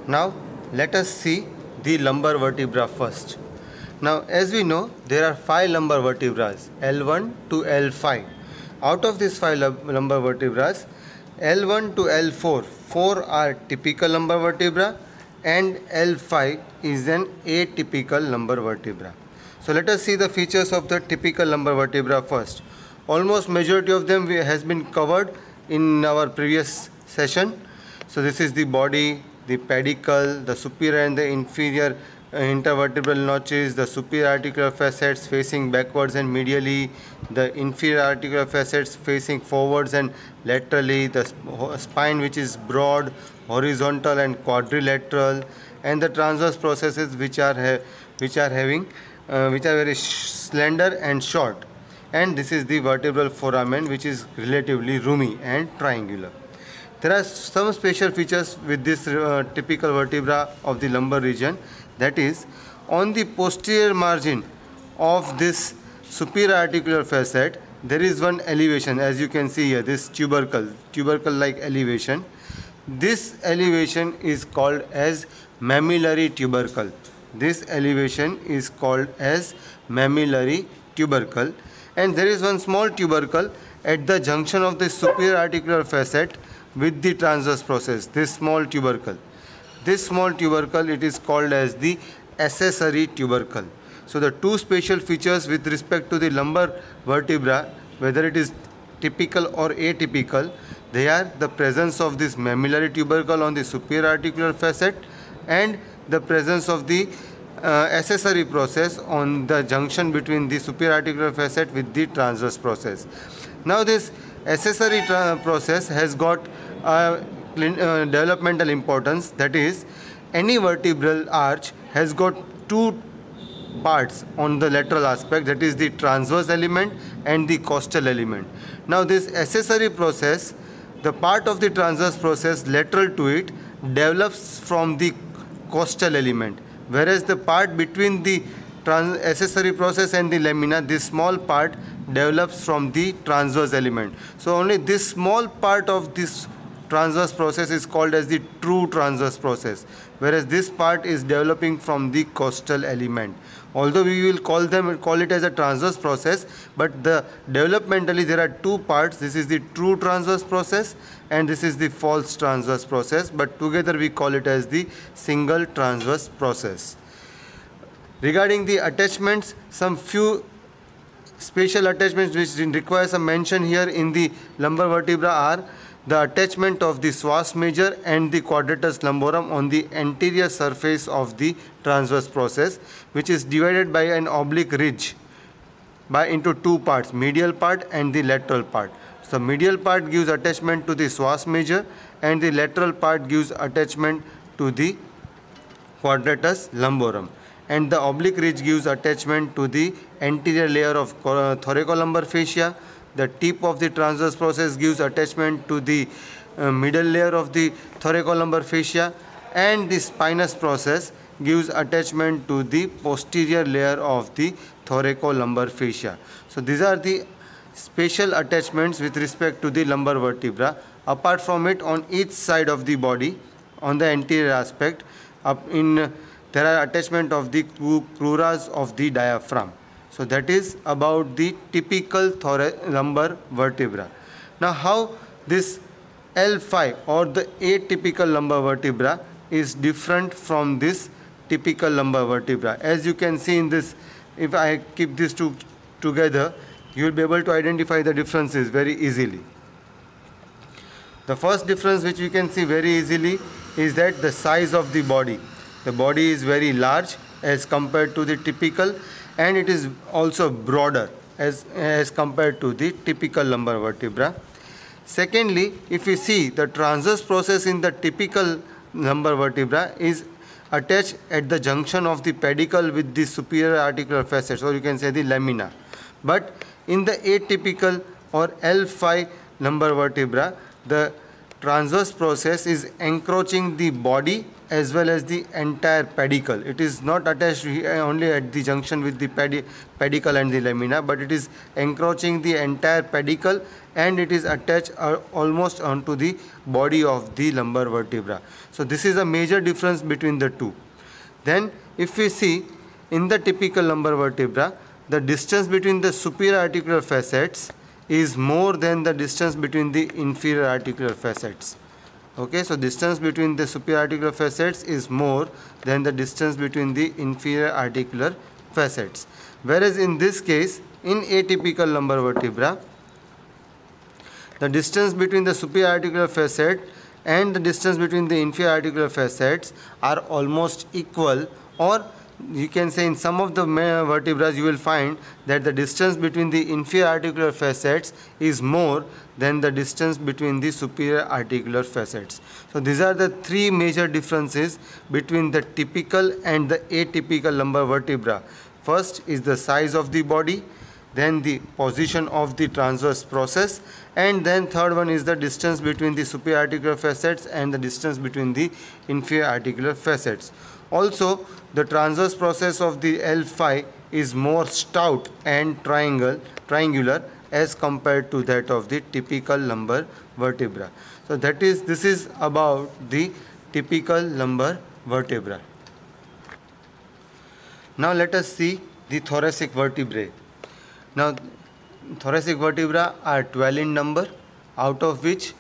Now let us see the lumbar vertebra first. Now as we know, there are 5 lumbar vertebrae, L1 to L5. Out of these 5 lumbar vertebrae, L1 to L4, 4 are typical lumbar vertebra and L5 is an atypical lumbar vertebra. So let us see the features of the typical lumbar vertebra first. Almost majority of them has been covered in our previous session. So this is the body, the pedicle, the superior and the inferior intervertebral notches, the superior articular facets facing backwards and medially, the inferior articular facets facing forwards and laterally, the spine which is broad, horizontal and quadrilateral, and the transverse processes which are very slender and short. And this is the vertebral foramen, which is relatively roomy and triangular. There are some special features with this typical vertebra of the lumbar region. That is, on the posterior margin of this superior articular facet, there is one elevation, as you can see here, this tubercle-like elevation. This elevation is called as mammillary tubercle. This elevation is called as mammillary tubercle. And there is one small tubercle at the junction of the superior articular facet with the transverse process, this small tubercle. This small tubercle, it is called as the accessory tubercle. So the two special features with respect to the lumbar vertebra, whether it is typical or atypical, they are the presence of this mammillary tubercle on the superior articular facet and the presence of the accessory process on the junction between the superior articular facet with the transverse process. Now this accessory process has got developmental importance. That is, any vertebral arch has got two parts on the lateral aspect, that is the transverse element and the costal element. Now this accessory process, the part of the transverse process lateral to it, develops from the costal element, whereas the part between the accessory process and the lamina, this small part develops from the transverse element. So only this small part of this transverse process is called as the true transverse process, whereas this part is developing from the costal element. Although we will call it as a transverse process, but developmentally there are two parts. This is the true transverse process and this is the false transverse process, but together we call it as the single transverse process. Regarding the attachments, some few special attachments which require some mention here in the lumbar vertebra are the attachment of the psoas major and the quadratus lumborum on the anterior surface of the transverse process, which is divided by an oblique ridge into two parts, medial part and the lateral part. So medial part gives attachment to the psoas major and the lateral part gives attachment to the quadratus lumborum, and the oblique ridge gives attachment to the anterior layer of thoracolumbar fascia. The tip of the transverse process gives attachment to the middle layer of the thoracolumbar fascia, and the spinous process gives attachment to the posterior layer of the thoracolumbar fascia. So these are the special attachments with respect to the lumbar vertebra. Apart from it, on each side of the body, on the anterior aspect, there are attachment of the cruras of the diaphragm. So that is about the typical lumbar vertebra. Now how this L5 or the atypical lumbar vertebra is different from this typical lumbar vertebra. As you can see in this, if I keep these two together, you will be able to identify the differences very easily. The first difference which you can see very easily is that the size of the body. The body is very large as compared to the typical, and it is also broader as compared to the typical lumbar vertebra. Secondly, if you see, the transverse process in the typical lumbar vertebra is attached at the junction of the pedicle with the superior articular facets, or you can say the lamina. But in the atypical or L5 lumbar vertebra, the transverse process is encroaching the body as well as the entire pedicle. It is not attached only at the junction with the pedicle and the lamina, but it is encroaching the entire pedicle, and it is attached almost onto the body of the lumbar vertebra. So this is a major difference between the two. Then if we see in the typical lumbar vertebra, the distance between the superior articular facets is more than the distance between the inferior articular facets. Okay, so distance between the superior articular facets is more than the distance between the inferior articular facets. Whereas in this case, in atypical lumbar vertebra, the distance between the superior articular facet and the distance between the inferior articular facets are almost equal, or you can say in some of the vertebrae you will find that the distance between the inferior articular facets is more than the distance between the superior articular facets. So these are the three major differences between the typical and the atypical lumbar vertebra. First is the size of the body, then the position of the transverse process, and then third one is the distance between the superior articular facets and the distance between the inferior articular facets. Also, the transverse process of the L5 is more stout and triangular as compared to that of the typical lumbar vertebra. So this is about the typical lumbar vertebra. Now let us see the thoracic vertebrae. Now thoracic vertebra are 12 in number, out of which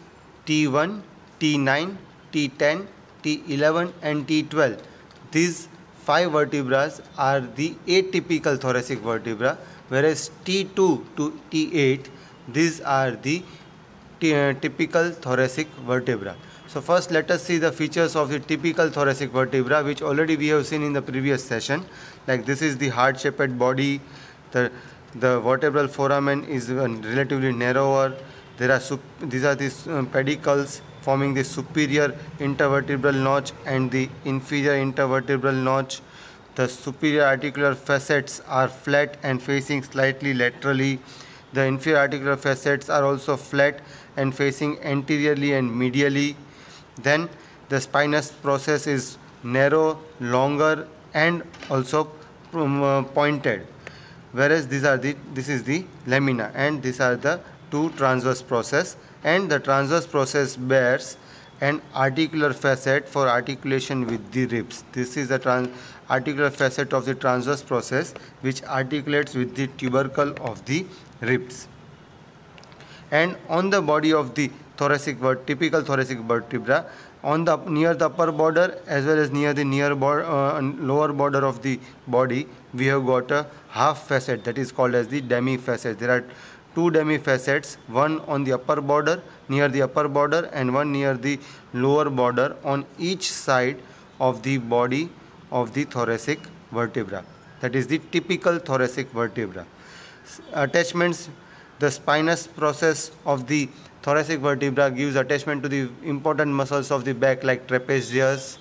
T1, T9, T10, T11 and T12. These 5 vertebrae are the atypical thoracic vertebra, whereas T2 to T8, these are the typical thoracic vertebra. So first let us see the features of the typical thoracic vertebra, which already we have seen in the previous session. Like this is the heart-shaped body, the vertebral foramen is relatively narrower. These are the pedicles forming the superior intervertebral notch and the inferior intervertebral notch. The superior articular facets are flat and facing slightly laterally. The inferior articular facets are also flat and facing anteriorly and medially. Then the spinous process is narrow, longer and also pointed. Whereas this is the lamina, and these are the two transverse process, and the transverse process bears an articular facet for articulation with the ribs. This is the articular facet of the transverse process which articulates with the tubercle of the ribs. And on the body of the typical thoracic vertebra, near the upper border as well as near the lower border of the body, we have got a half facet that is called as the demifacet. There are two demifacets, one on the upper border, near the upper border, and one near the lower border on each side of the body of the thoracic vertebra. That is the typical thoracic vertebra. Attachments, the spinous process of the thoracic vertebra gives attachment to the important muscles of the back like trapezius,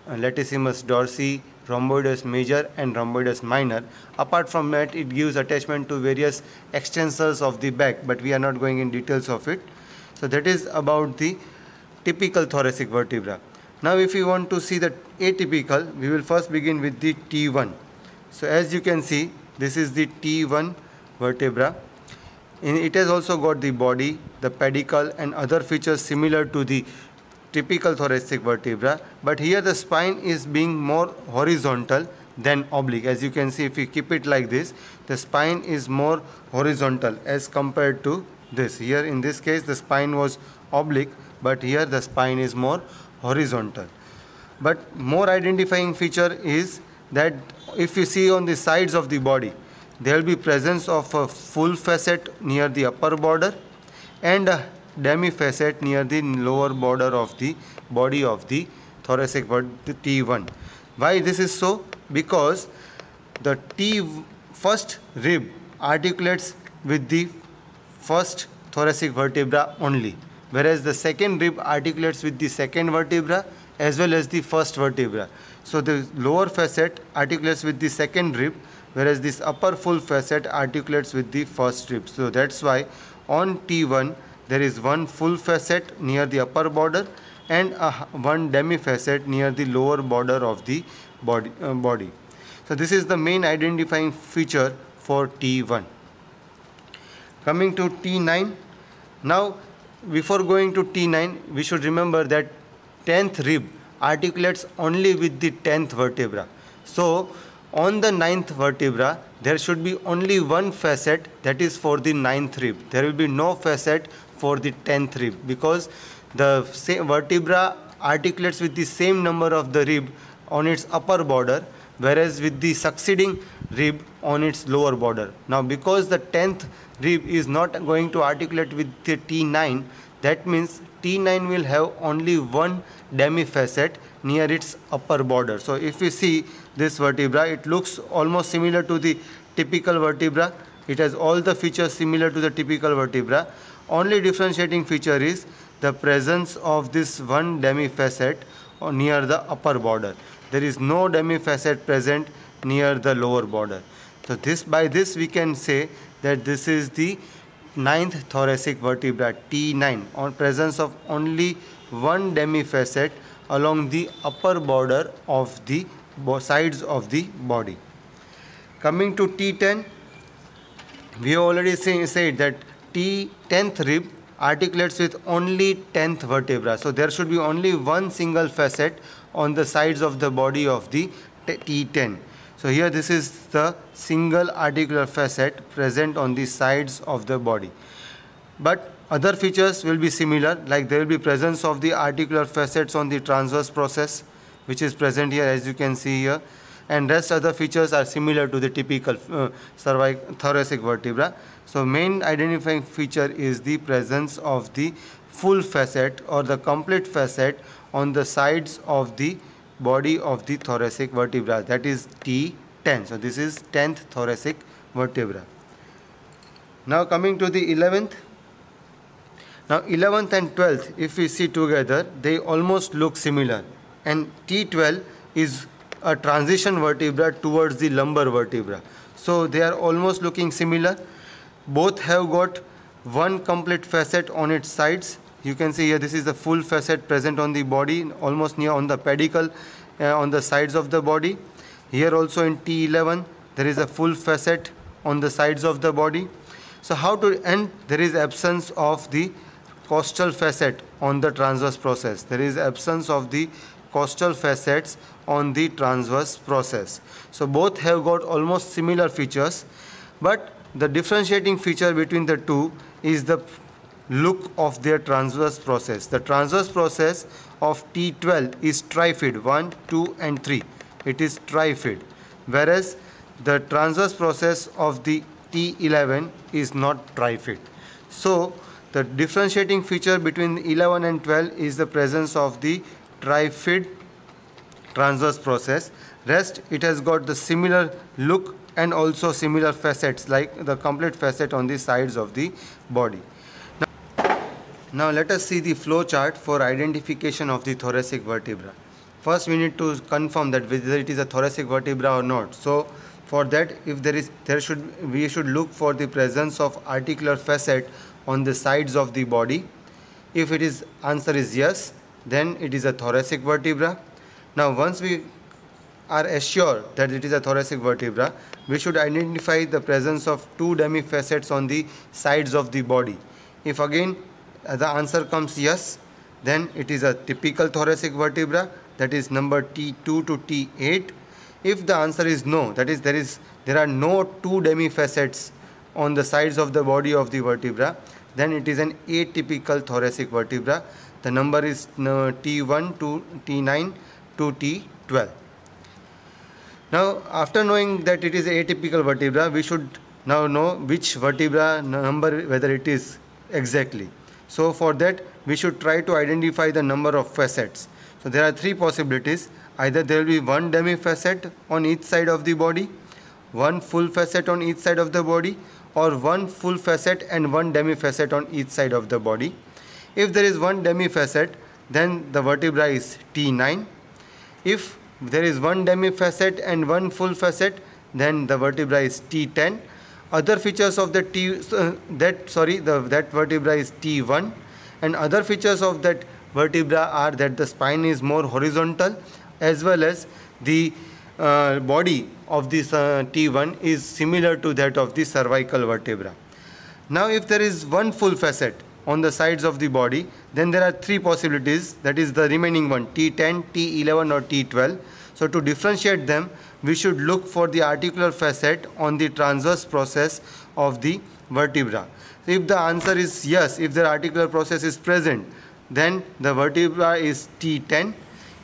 latissimus dorsi, rhomboideus major and rhomboideus minor. Apart from that, it gives attachment to various extensors of the back, but we are not going in details of it. So that is about the typical thoracic vertebra. Now if we want to see the atypical, we will first begin with the T1. So as you can see, this is the T1 vertebra. It has also got the body, the pedicle and other features similar to the typical thoracic vertebra, but here the spine is being more horizontal than oblique. As you can see, if we keep it like this, the spine is more horizontal as compared to this. Here in this case the spine was oblique, but here the spine is more horizontal. But more identifying feature is that if you see on the sides of the body, there will be presence of a full facet near the upper border and a demifacet near the lower border of the body of the thoracic T1. Why this is so? Because the first rib articulates with the first thoracic vertebra only, whereas the second rib articulates with the second vertebra as well as the first vertebra. So the lower facet articulates with the second rib, whereas this upper full facet articulates with the first rib. So that's why on T1 there is one full facet near the upper border and one demifacet near the lower border of the body. So this is the main identifying feature for T1. Coming to T9. Now, before going to T9, we should remember that 10th rib articulates only with the 10th vertebra. So, on the 9th vertebra, there should be only one facet, that is for the 9th rib. There will be no facet for the 10th rib, because the same vertebra articulates with the same number of the rib on its upper border, whereas with the succeeding rib on its lower border. Now, because the 10th rib is not going to articulate with the T9, that means T9 will have only one demifacet near its upper border. So if we see this vertebra, it looks almost similar to the typical vertebra. It has all the features similar to the typical vertebra. Only differentiating feature is the presence of this one demifacet near the upper border. There is no demifacet present near the lower border. So by this we can say that this is the 9th thoracic vertebra, T9, on presence of only one demifacet along the upper border of the sides of the body. Coming to T10, we have already said that T10th rib articulates with only 10th vertebra. So there should be only one single facet on the sides of the body of the T10. So here this is the single articular facet present on the sides of the body. But other features will be similar, like there will be presence of the articular facets on the transverse process, which is present here as you can see here, and rest other features are similar to the typical thoracic vertebra. So main identifying feature is the presence of the full facet or the complete facet on the sides of the body of the thoracic vertebra, that is T10. So this is 10th thoracic vertebra. Now coming to the 11th. Now 11th and 12th, if we see together, they almost look similar, and T12 is a transition vertebra towards the lumbar vertebra. So they are almost looking similar. Both have got one complete facet on its sides. You can see here this is the full facet present on the body, almost near on the pedicle on the sides of the body. Here also in T11 there is a full facet on the sides of the body. So there is absence of the costal facet on the transverse process. There is absence of the costal facets on the transverse process. So both have got almost similar features, but the differentiating feature between the two is the look of their transverse process. The transverse process of T12 is trifid, 1, 2 and 3. It is trifid, whereas the transverse process of the T11 is not trifid. So the differentiating feature between 11 and 12 is the presence of the trifid transverse process. Rest, it has got the similar look and also similar facets, like the complete facet on the sides of the body. Now let us see the flow chart for identification of the thoracic vertebra. First we need to confirm that whether it is a thoracic vertebra or not. So for that, if we should look for the presence of articular facet on the sides of the body. If answer is yes, then it is a thoracic vertebra. Now once we are assured that it is a thoracic vertebra, we should identify the presence of two demifacets on the sides of the body. If again the answer comes yes, then it is a typical thoracic vertebra, that is number T2 to T8. If the answer is no, that is there are no two demifacets on the sides of the body of the vertebra, then it is an atypical thoracic vertebra. The number is T1 to T9 to T12. Now after knowing that it is atypical vertebra, we should now know which vertebra number whether it is exactly. So for that we should try to identify the number of facets. So there are three possibilities. Either there will be one demifacet on each side of the body, one full facet on each side of the body, or one full facet and one demifacet on each side of the body. If there is one demifacet, then the vertebra is T9. If there is one demifacet and one full facet, then the vertebra is T10. Other features of that vertebra is T1, and other features of that vertebra are that the spine is more horizontal, as well as the body of this T1 is similar to that of the cervical vertebra. Now if there is one full facet on the sides of the body, then there are three possibilities, that is the remaining one, T10, T11 or T12. So to differentiate them, we should look for the articular facet on the transverse process of the vertebra. So if the answer is yes, if the articular process is present, then the vertebra is T10.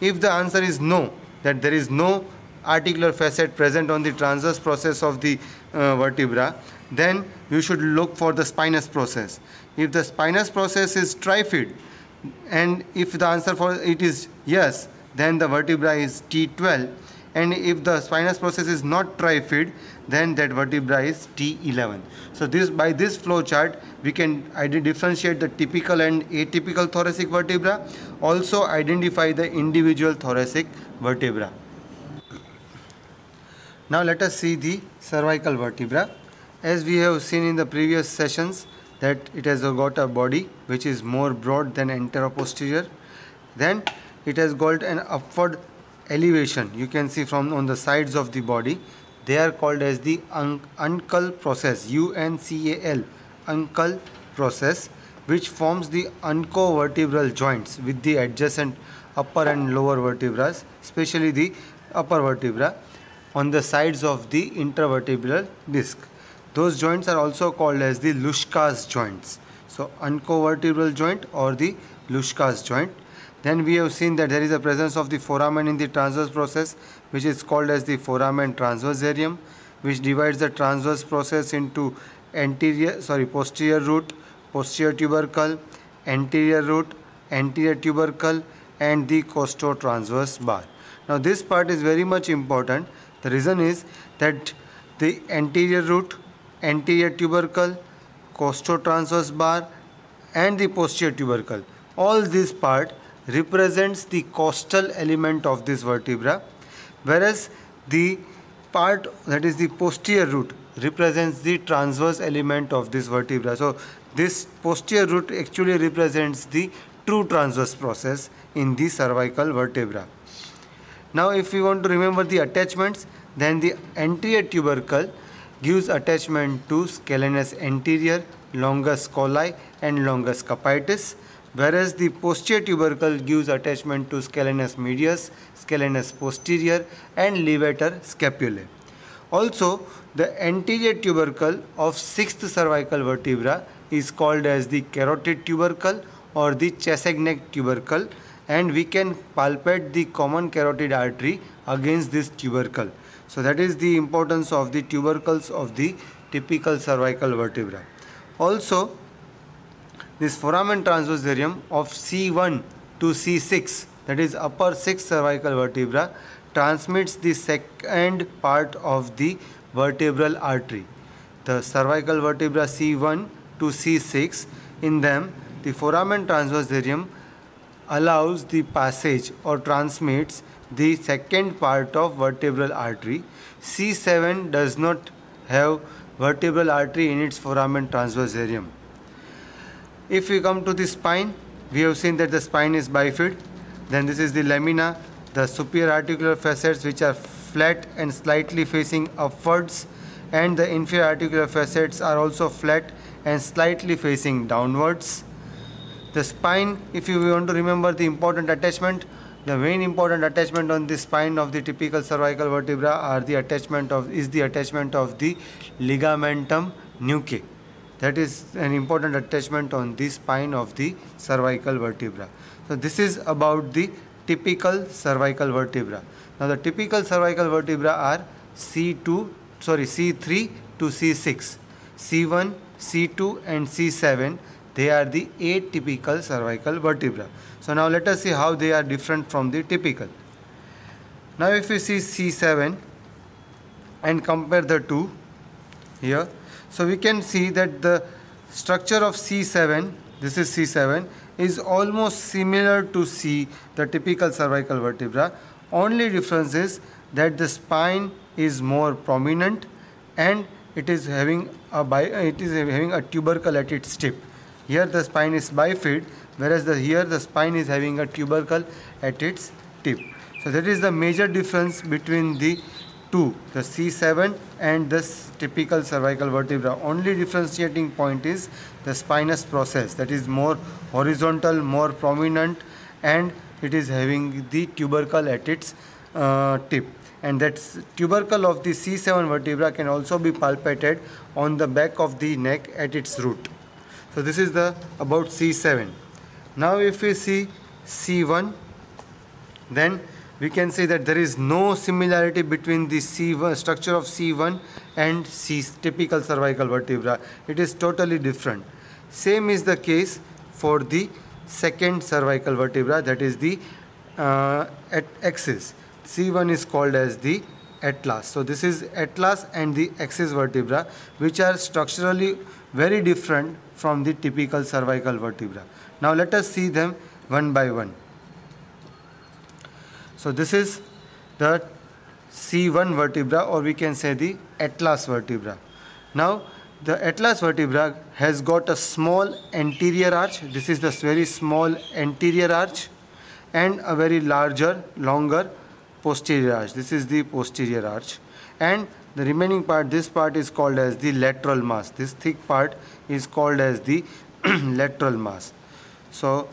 If the answer is no, that there is no articular facet present on the transverse process of the vertebra, then you should look for the spinous process. If the spinous process is trifid, and if the answer for it is yes, then the vertebra is T12, and if the spinous process is not trifid, then that vertebra is T11. So by this flow chart, we can differentiate the typical and atypical thoracic vertebra, also identify the individual thoracic vertebra. Now let us see the cervical vertebra. As we have seen in the previous sessions, that it has got a body which is more broad than anteroposterior. Then it has got an upward elevation, you can see from on the sides of the body. They are called as the uncal process, UNCAL, uncal process, which forms the uncovertebral joints with the adjacent upper and lower vertebrae, especially the upper vertebra, on the sides of the intervertebral disc. Those joints are also called as the Luschka's joints. So uncovertebral joint or the Luschka's joint. Then we have seen that there is a presence of the foramen in the transverse process, which is called as the foramen transversarium, which divides the transverse process into posterior root, posterior tubercle, anterior root, anterior tubercle, and the costotransverse bar. Now this part is very much important. The reason is that the anterior root, anterior tubercle, costotransverse bar, and the posterior tubercle, all this part represents the costal element of this vertebra, whereas the part that is the posterior root represents the transverse element of this vertebra. So this posterior root actually represents the true transverse process in the cervical vertebra. Now if we want to remember the attachments, then the anterior tubercle gives attachment to scalenus anterior, longus colli, and longus capitis, whereas the posterior tubercle gives attachment to scalenus medius, scalenus posterior, and levator scapulae. Also, the anterior tubercle of 6th cervical vertebra is called as the carotid tubercle or the Chassagne tubercle, and we can palpate the common carotid artery against this tubercle. So that is the importance of the tubercles of the typical cervical vertebra. Also, this foramen transversarium of C1 to C6, that is upper 6th cervical vertebra, transmits the second part of the vertebral artery. The cervical vertebra C1 to C6, in them the foramen transversarium allows the passage or transmits the second part of vertebral artery. C7 does not have vertebral artery in its foramen transversarium. If we come to the spine, we have seen that the spine is bifid. Then this is the lamina, the superior articular facets which are flat and slightly facing upwards, and the inferior articular facets are also flat and slightly facing downwards. The spine, if you want to remember the important attachment, the main important attachment on the spine of the typical cervical vertebra is the attachment of the ligamentum nuchae. That is an important attachment on the spine of the cervical vertebra. So this is about the typical cervical vertebra. Now the typical cervical vertebra are C3 to C6, C1, C2 and C7. They are the atypical cervical vertebra. So now let us see how they are different from the typical. Now if we see C7 and compare the two here, so we can see that the structure of C7, this is C7, is almost similar to the typical cervical vertebra. Only difference is that the spine is more prominent and it is having a tubercle at its tip. Here the spine is bifid, whereas here the spine is having a tubercle at its tip. So that is the major difference between the two, the C7 and this typical cervical vertebra. Only differentiating point is the spinous process, that is more horizontal, more prominent, and it is having the tubercle at its tip. And that tubercle of the C7 vertebra can also be palpated on the back of the neck at its root. So this is the about C7. Now if we see C1, then we can say that there is no similarity between the C1 structure of C1 and typical cervical vertebra. It is totally different. Same is the case for the second cervical vertebra, that is the axis. C1 is called as the atlas. So this is atlas and the axis vertebra, which are structurally very different from the typical cervical vertebra. Now let us see them one by one. So this is the C1 vertebra, or we can say the atlas vertebra. Now the atlas vertebra has got a small anterior arch. This is the very small anterior arch, and a very longer posterior arch. This is the posterior arch, and the remaining part, this part is called as the lateral mass. This thick part is called as the lateral mass. So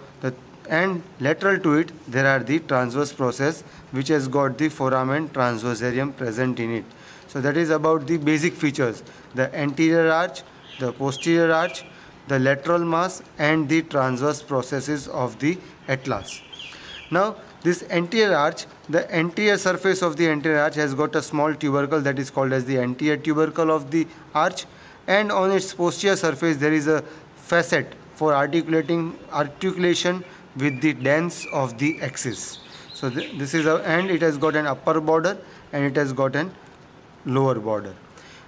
and lateral to it there are the transverse process, which has got the foramen transversarium present in it. So that is about the basic features: the anterior arch, the posterior arch, the lateral mass, and the transverse processes of the atlas. Now this anterior arch, the anterior surface of the anterior arch has got a small tubercle, that is called as the anterior tubercle of the arch, and on its posterior surface there is a facet for articulation with the dens of the axis. So this is and it has got an upper border and it has got an lower border.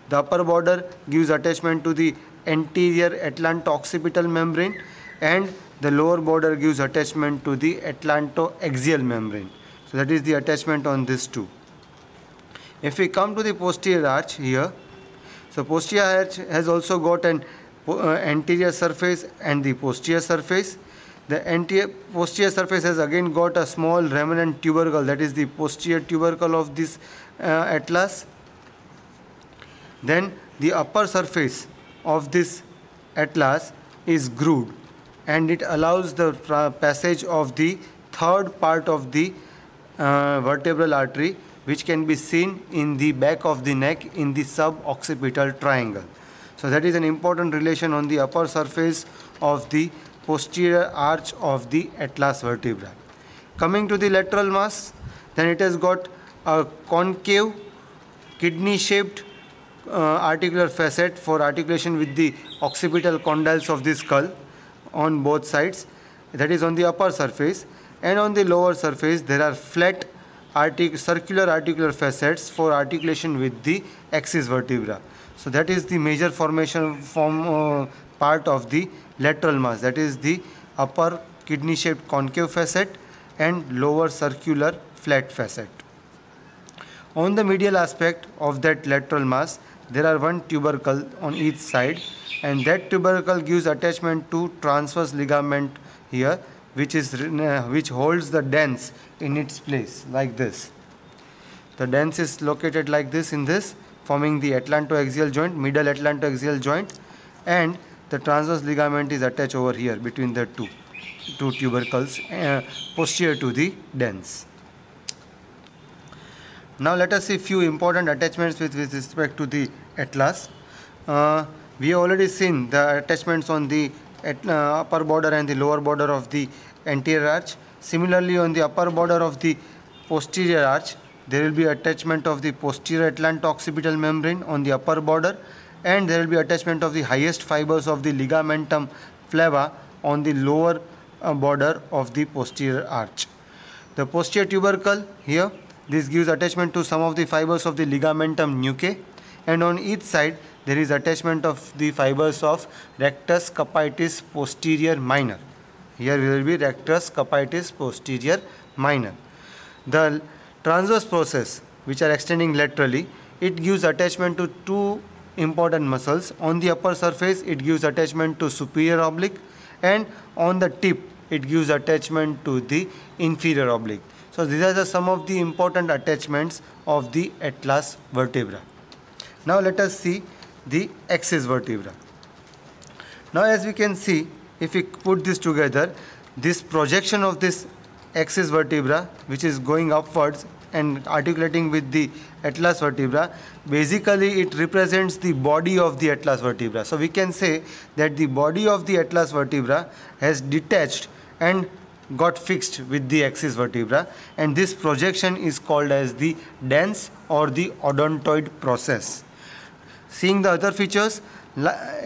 The upper border gives attachment to the anterior atlanto-occipital membrane, and the lower border gives attachment to the atlanto-axial membrane. So that is the attachment on this two. If we come to the posterior arch here, so posterior arch has also got an anterior surface and the posterior surface. The posterior surface has again got a small remnant tubercle, that is the posterior tubercle of this atlas. Then the upper surface of this atlas is grooved, and it allows the passage of the third part of the vertebral artery, which can be seen in the back of the neck in the suboccipital triangle. So that is an important relation on the upper surface of the posterior arch of the atlas vertebra. Coming to the lateral mass, then it has got a concave kidney-shaped articular facet for articulation with the occipital condyles of the skull on both sides. That is on the upper surface, and on the lower surface there are flat circular articular facets for articulation with the axis vertebra. So that is the major formation part of the lateral mass, that is the upper kidney shaped concave facet and lower circular flat facet. On the medial aspect of that lateral mass there are one tubercle on each side, and that tubercle gives attachment to transverse ligament here, which holds the dens in its place like this. The dens is located like this in this, forming the atlantoaxial joint, middle atlantoaxial joint, and the transverse ligament is attached over here between the two tubercles posterior to the dens. Now let us see few important attachments with respect to the atlas. We have already seen the attachments on the upper border and the lower border of the anterior arch. Similarly, on the upper border of the posterior arch, there will be attachment of the posterior atlanto-occipital membrane on the upper border, and there will be attachment of the highest fibers of the ligamentum flava on the lower border of the posterior arch. The posterior tubercle here, this gives attachment to some of the fibers of the ligamentum nuchae, and on each side there is attachment of the fibers of rectus capitis posterior minor. Here will be rectus capitis posterior minor. The transverse process, which are extending laterally, it gives attachment to two important muscles. On the upper surface, it gives attachment to superior oblique, and on the tip, it gives attachment to the inferior oblique. So these are some of the important attachments of the atlas vertebra. Now let us see the axis vertebra. Now as we can see, if we put this together, this projection of this axis vertebra, which is going upwards and articulating with the atlas vertebra, basically it represents the body of the atlas vertebra. So we can say that the body of the atlas vertebra has detached and got fixed with the axis vertebra, and this projection is called as the dens or the odontoid process. Seeing the other features,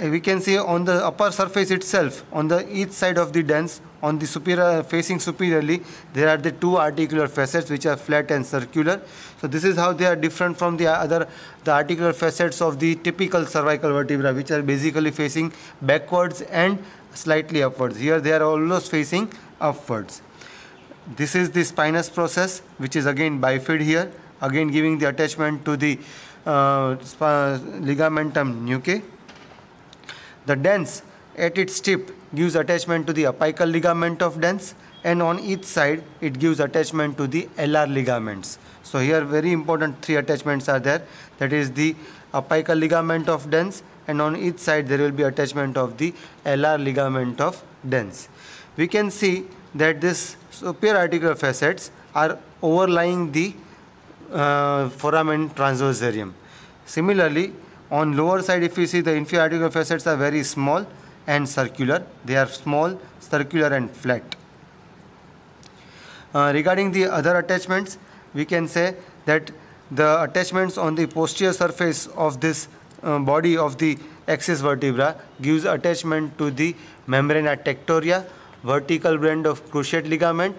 we can see on the upper surface itself, on the each side of the dens, on the superior, facing superiorly, there are the two articular facets which are flat and circular. So this is how they are different from the articular facets of the typical cervical vertebra, which are basically facing backwards and slightly upwards. Here they are almost facing upwards. This is the spinous process, which is again bifid here, again giving the attachment to the ligamentum nuchae. The dens at its tip gives attachment to the apical ligament of dens, and on each side it gives attachment to the alar ligaments. So here very important three attachments are there, that is the apical ligament of dens, and on each side there will be attachment of the alar ligament of dens. We can see that this superior articular facets are overlying the foramen transversarium. Similarly, on lower side, if you see, the inferior articular facets are very small and circular. They are small, circular and flat. Regarding the other attachments, we can say that the attachments on the posterior surface of this body of the axis vertebra gives attachment to the membrana tectoria, vertical band of cruciate ligament,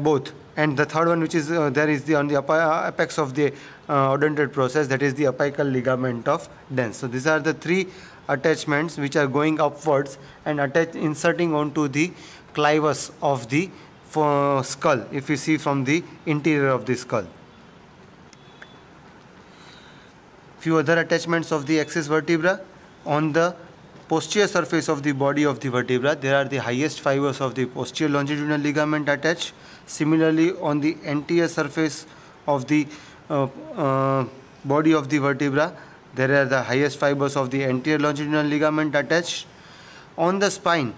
both. And the third one, which is there, is on the apex of the odontoid process, that is the apical ligament of dens. So these are the three attachments which are going upwards and inserting onto the clivus of the skull, if you see from the interior of the skull. Few other attachments of the axis vertebra. On the posterior surface of the body of the vertebra, there are the highest fibers of the posterior longitudinal ligament attached. Similarly, on the anterior surface of the body of the vertebra, there are the highest fibers of the anterior longitudinal ligament attached. On the spine,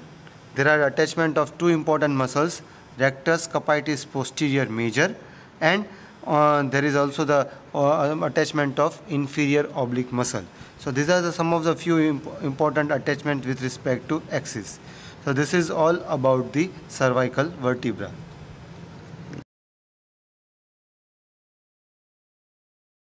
there are attachment of two important muscles, rectus capitis posterior major, and there is also the attachment of inferior oblique muscle. So these are some of the few important attachments with respect to axis. So this is all about the cervical vertebra.